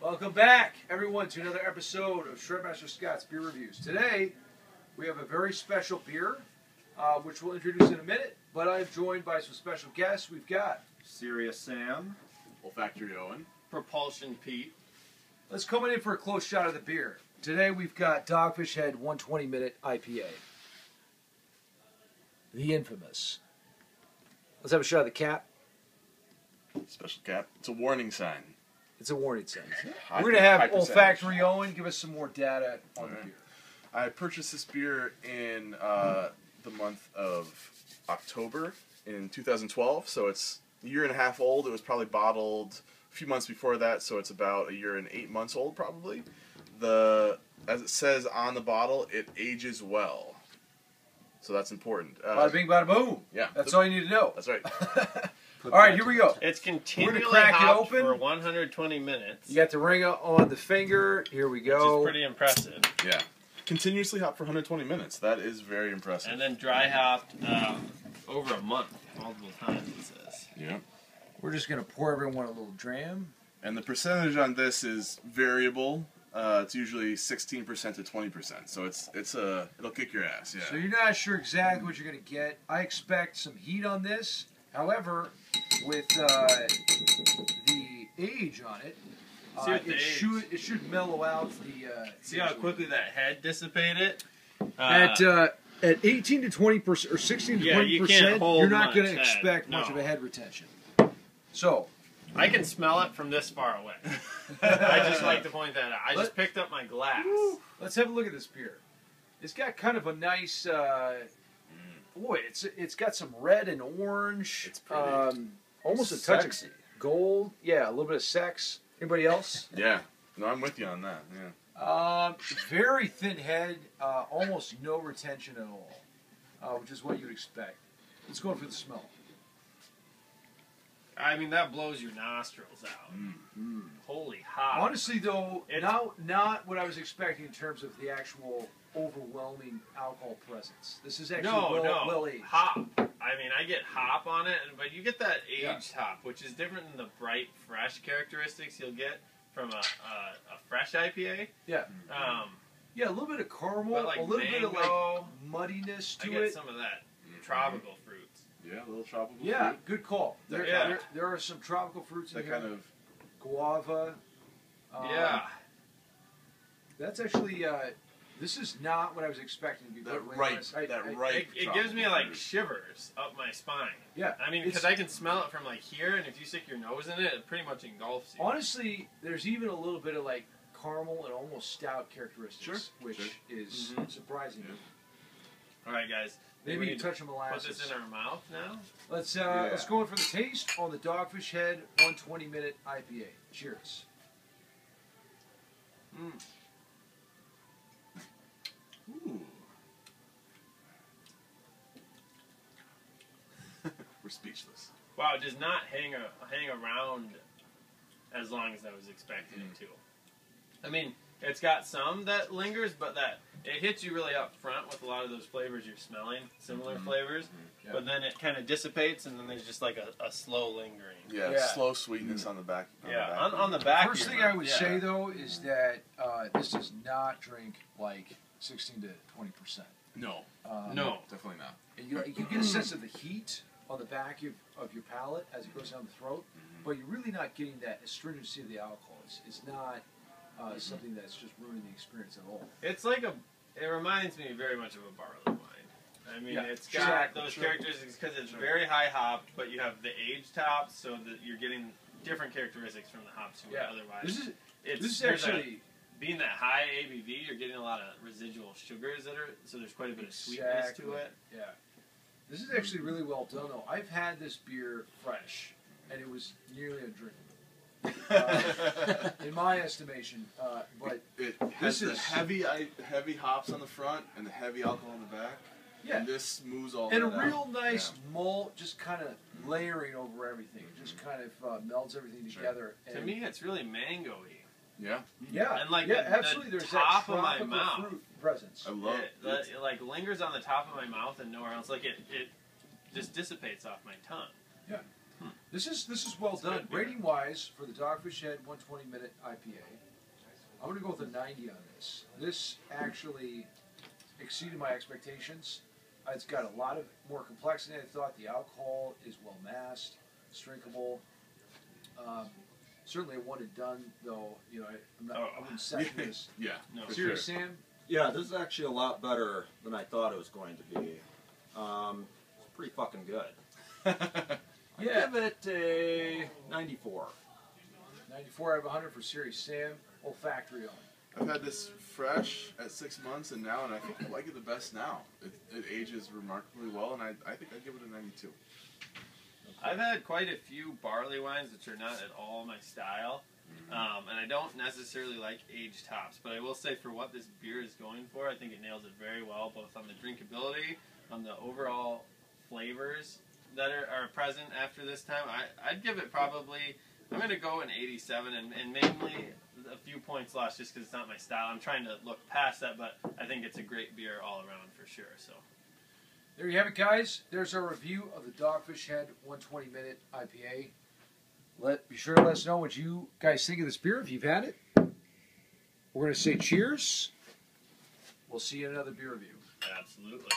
Welcome back, everyone, to another episode of Shredmaster Scott's Beer Reviews. Today, we have a very special beer, which we'll introduce in a minute, but I'm joined by some special guests. We've got Serious Sam, Olfactory Owen, Propulsion Pete. Let's come in for a close shot of the beer. Today, we've got Dogfish Head 120-minute IPA. The infamous. Let's have a shot of the cap. special cap. It's a warning sign. It's a warning sign. High- We're going to have high percentage. Olfactory Owen give us some more data on the Alright. beer. I purchased this beer in the month of October in 2012, so it's a year and a half old. It was probably bottled a few months before that, so it's about a year and 8 months old probably. As it says on the bottle, it ages well, so that's important. Bada bing, bada boom. Yeah, That's all you need to know. That's right. All right, here we go. It's continually crack it hopped open. for 120 minutes. You got the ring on the finger. Here we Which go. is pretty impressive. Yeah, continuously hopped for 120 minutes. That is very impressive. And then dry hopped over a month, multiple times it says. Yeah. We're just going to pour everyone a little dram. And the percentage on this is variable. It's usually 16% to 20%. So it'll kick your ass. Yeah. So you're not sure exactly what you're going to get. I expect some heat on this. However, with the age on it, See what the it should mellow out the. See how quickly that head dissipated? At 18 to 20% or 16 to Yeah, you 20%, can't hold you're not going to much head. expect much No. of a head retention. So, I can smell it from this far away. I just like to point that out. I just picked up my glass. let's have a look at this beer. It's got kind of a nice. Boy, it's got some red and orange. It's pretty. Almost a touch Sexy. of gold. Yeah, a little bit of sex. Anybody else? Yeah. No, I'm with you on that. Yeah. Very thin head. Almost no retention at all, which is what you'd expect. Let's go in for the smell. I mean, that blows your nostrils out. Holy hot. Honestly, though, not what I was expecting in terms of the actual overwhelming alcohol presence. This is actually well aged. Hop. I mean, I get hop on it, but you get that aged Yeah. hop, which is different than the bright, fresh characteristics you'll get from a fresh IPA. Yeah. Yeah, a little bit of caramel, But like a little bit of mango, like muddiness I to get it. some of that tropical fruits. Yeah, a little tropical Yeah, fruit. good call. There, Yeah. there are some tropical fruits in That here. kind of. Guava. Yeah. That's actually. This is not what I was expecting to be. That perfectly ripe. honest. That ripe. It gives me tropical like fruit. shivers up my spine. Yeah. I mean, because I can smell it from like here, and if you stick your nose in it, it pretty much engulfs you. Honestly, there's even a little bit of like caramel and almost stout characteristics, Sure, which sure. is surprising. Yeah. All right, guys. Maybe we you need to touch some put molasses. this in our mouth now. Let's Yeah. go in for the taste on the Dogfish Head 120-minute IPA. Cheers. Ooh. We're speechless. Wow, it does not hang around as long as I was expecting it to. I mean, it's got some that lingers, but it hits you really up front with a lot of those flavors you're smelling, similar flavors. Yeah. But then it kind of dissipates, and then there's just like a slow lingering. Yeah, Yeah. slow sweetness on the back. On the back. First of thing your I mouth, would yeah. say though is that this does not drink like 16 to 20%. No, No. definitely not. And you get a sense of the heat on the back of your palate as it goes down the throat, but you're really not getting that astringency of the alcohol. It's not something that's just ruining the experience at all. It's like it reminds me very much of a barley wine. I mean, Yeah, it's got exactly, those sure. characteristics because it's very high hopped, but you have the aged hops, so that you're getting different characteristics from the hops you would otherwise. This is there's actually being that high ABV, you're getting a lot of residual sugars so there's quite a bit of sweetness to it. Yeah. This is actually really well done though. I've had this beer fresh, and it was nearly undrinkable. In my estimation, but It has This the is- heavy hops on the front and the heavy alcohol on the back. yeah, And this smooths all and a that out. real nice Yeah. malt, just kind of layering over everything. It just kind of melds everything Sure. together. To And me, it's really mangoey. Yeah, yeah, and like yeah, the absolutely. There's top that of my tropical mouth. fruit presence. I love It like lingers on the top of my mouth and nowhere else. Like it just dissipates off my tongue. This is well done. Rating wise for the Dogfish Head 120-minute IPA, I'm going to go with a 90 on this. This actually exceeded my expectations. It's got a lot of more complexity than I thought. The alcohol is well masked, it's drinkable. Certainly a one and done, though. You know, I wouldn't second this. Yeah, No. for Serious, sure. Sam? Yeah, this is actually a lot better than I thought it was going to be. It's pretty fucking good. I give it a 94. 94 out of 100 for Serious Sam. Olfactory on. I've had this fresh at 6 months and now, and I think I like it the best now. It ages remarkably well, and I think I'd give it a 92. I've had quite a few barley wines which are not at all my style, and I don't necessarily like aged hops. But I will say, for what this beer is going for, I think it nails it very well, both on the drinkability, on the overall flavors that are present after this time. I'd give it probably, I'm going to go an 87, and mainly a few points lost just because it's not my style. I'm trying to look past that, but I think it's a great beer all around for sure. So There you have it, guys. There's our review of the Dogfish Head 120-minute IPA. Be sure to let us know what you guys think of this beer if you've had it. We're going to say cheers. We'll see you in another beer review. absolutely.